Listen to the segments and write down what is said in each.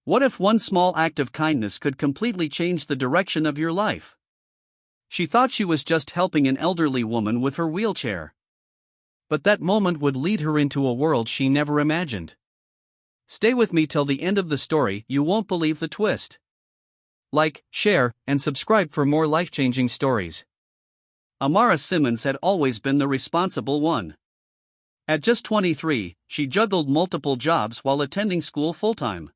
What if one small act of kindness could completely change the direction of your life? She thought she was just helping an elderly woman with her wheelchair. But that moment would lead her into a world she never imagined. Stay with me till the end of the story, you won't believe the twist. Like, share, and subscribe for more life-changing stories. Amira Simmons had always been the responsible one. At just 23, she juggled multiple jobs while attending school full-time.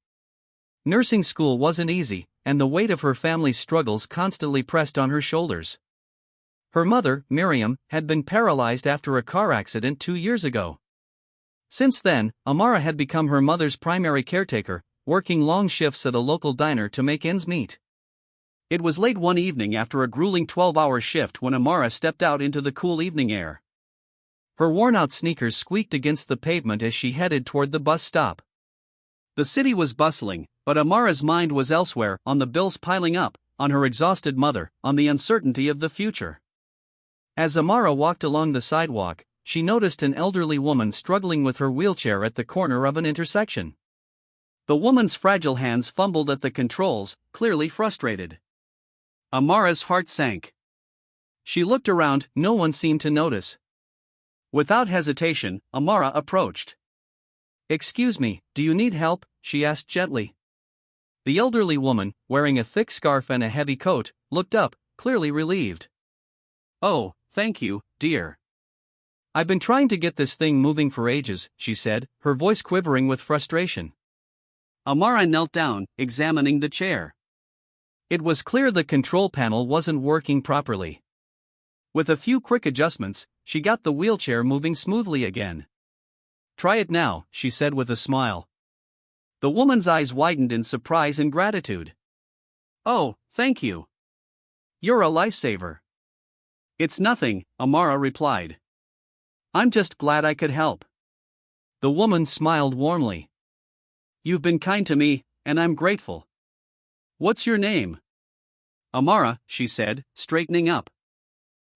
Nursing school wasn't easy, and the weight of her family's struggles constantly pressed on her shoulders. Her mother, Miriam, had been paralyzed after a car accident 2 years ago. Since then, Amira had become her mother's primary caretaker, working long shifts at a local diner to make ends meet. It was late one evening after a grueling 12-hour shift when Amira stepped out into the cool evening air. Her worn-out sneakers squeaked against the pavement as she headed toward the bus stop. The city was bustling, but Amira's mind was elsewhere, on the bills piling up, on her exhausted mother, on the uncertainty of the future. As Amira walked along the sidewalk, she noticed an elderly woman struggling with her wheelchair at the corner of an intersection. The woman's fragile hands fumbled at the controls, clearly frustrated. Amira's heart sank. She looked around, no one seemed to notice. Without hesitation, Amira approached. "Excuse me, do you need help?" she asked gently. The elderly woman, wearing a thick scarf and a heavy coat, looked up, clearly relieved. "Oh, thank you, dear. I've been trying to get this thing moving for ages," she said, her voice quivering with frustration. Amira knelt down, examining the chair. It was clear the control panel wasn't working properly. With a few quick adjustments, she got the wheelchair moving smoothly again. "Try it now," she said with a smile. The woman's eyes widened in surprise and gratitude. "Oh, thank you. You're a lifesaver." "It's nothing," Amira replied. "I'm just glad I could help." The woman smiled warmly. "You've been kind to me, and I'm grateful. What's your name?" "Amira," she said, straightening up.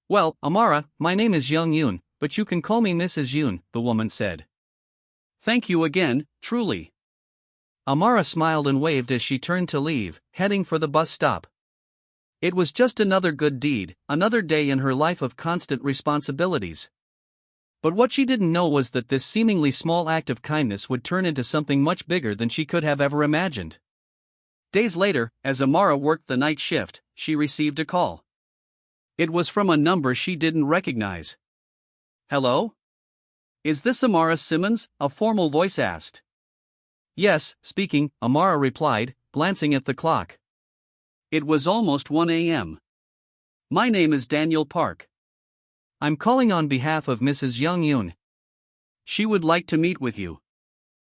"Well, Amira, my name is Young Yoon, but you can call me Mrs. Yoon," the woman said. "Thank you again, truly." Amira smiled and waved as she turned to leave, heading for the bus stop. It was just another good deed, another day in her life of constant responsibilities. But what she didn't know was that this seemingly small act of kindness would turn into something much bigger than she could have ever imagined. Days later, as Amira worked the night shift, she received a call. It was from a number she didn't recognize. "Hello? Is this Amira Simmons?" a formal voice asked. "Yes, speaking," Amira replied, glancing at the clock. It was almost 1 a.m. "My name is Daniel Park. I'm calling on behalf of Mrs. Young Yoon. She would like to meet with you.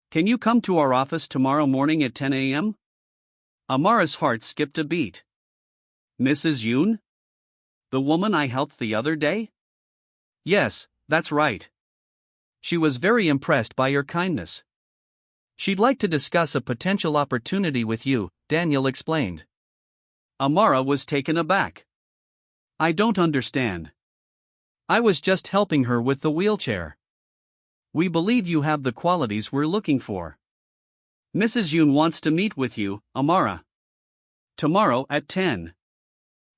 Can you come to our office tomorrow morning at 10 a.m.? Amara's heart skipped a beat. "Mrs. Yoon? The woman I helped the other day?" "Yes, that's right. She was very impressed by your kindness. She'd like to discuss a potential opportunity with you," Daniel explained. Amira was taken aback. "I don't understand. I was just helping her with the wheelchair. We believe you have the qualities we're looking for. Mrs. Yoon wants to meet with you, Amira. Tomorrow at 10.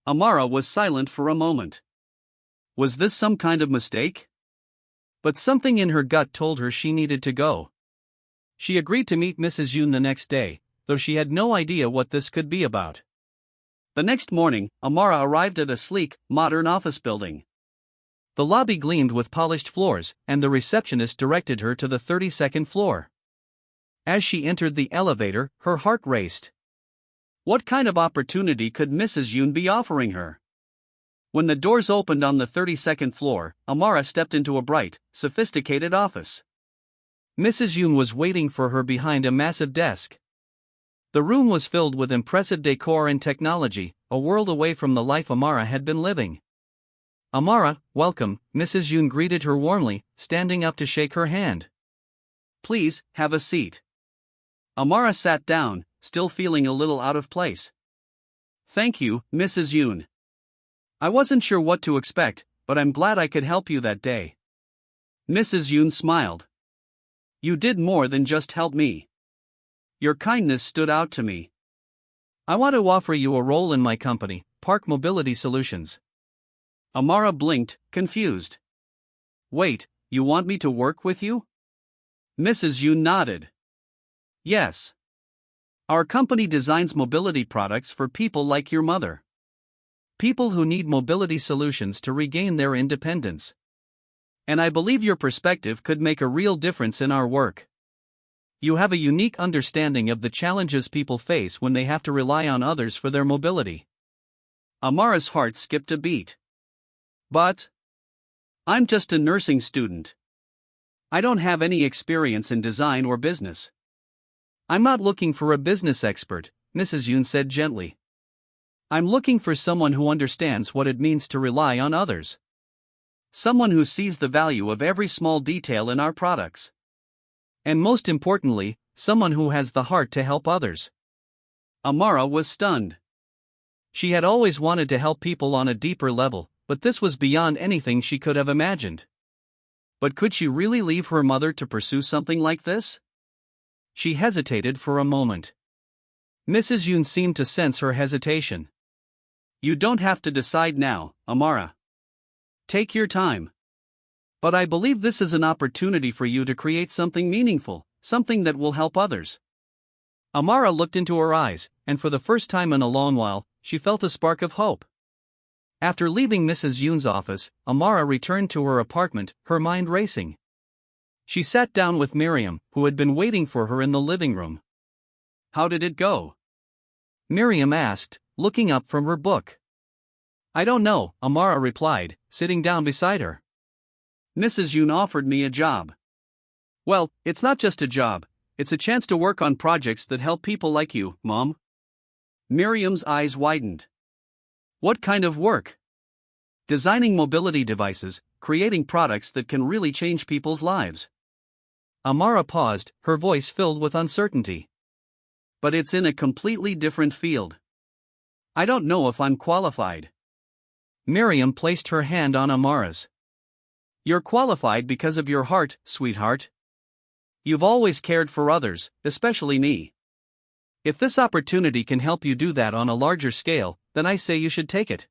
Amira was silent for a moment. Was this some kind of mistake? But something in her gut told her she needed to go. She agreed to meet Mrs. Yoon the next day, though she had no idea what this could be about. The next morning, Amira arrived at a sleek, modern office building. The lobby gleamed with polished floors, and the receptionist directed her to the 32nd floor. As she entered the elevator, her heart raced. What kind of opportunity could Mrs. Yoon be offering her? When the doors opened on the 32nd floor, Amira stepped into a bright, sophisticated office. Mrs. Yoon was waiting for her behind a massive desk. The room was filled with impressive decor and technology, a world away from the life Amira had been living. "Amira, welcome," Mrs. Yoon greeted her warmly, standing up to shake her hand. "Please, have a seat." Amira sat down, still feeling a little out of place. "Thank you, Mrs. Yoon. I wasn't sure what to expect, but I'm glad I could help you that day." Mrs. Yoon smiled. "You did more than just help me. Your kindness stood out to me. I want to offer you a role in my company, Park Mobility Solutions. Amara blinked, confused. Wait, you want me to work with you? Mrs. Yoon nodded. Yes. Our company designs mobility products for people like your mother. People who need mobility solutions to regain their independence. And I believe your perspective could make a real difference in our work. You have a unique understanding of the challenges people face when they have to rely on others for their mobility. Amara's heart skipped a beat. But I'm just a nursing student. I don't have any experience in design or business. I'm not looking for a business expert, Mrs. Yoon said gently. I'm looking for someone who understands what it means to rely on others. Someone who sees the value of every small detail in our products. And most importantly, someone who has the heart to help others. Amara was stunned. She had always wanted to help people on a deeper level, but this was beyond anything she could have imagined. But could she really leave her mother to pursue something like this? She hesitated for a moment. Mrs. Yoon seemed to sense her hesitation. You don't have to decide now, Amara. Take your time. But I believe this is an opportunity for you to create something meaningful, something that will help others. Amara looked into her eyes, and for the first time in a long while, she felt a spark of hope. After leaving Mrs. Yoon's office, Amara returned to her apartment, her mind racing. She sat down with Miriam, who had been waiting for her in the living room. How did it go? Miriam asked, looking up from her book. I don't know, Amara replied, sitting down beside her. Mrs. Yoon offered me a job. Well, it's not just a job, it's a chance to work on projects that help people like you, Mom. Miriam's eyes widened. What kind of work? Designing mobility devices, creating products that can really change people's lives. Amara paused, her voice filled with uncertainty. But it's in a completely different field. I don't know if I'm qualified. Miriam placed her hand on Amara's. You're qualified because of your heart, sweetheart. You've always cared for others, especially me. If this opportunity can help you do that on a larger scale, then I say you should take it.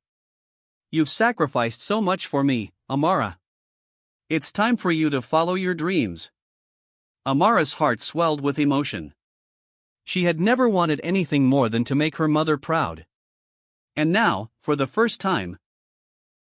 You've sacrificed so much for me, Amara. It's time for you to follow your dreams. Amara's heart swelled with emotion. She had never wanted anything more than to make her mother proud. And now, for the first time,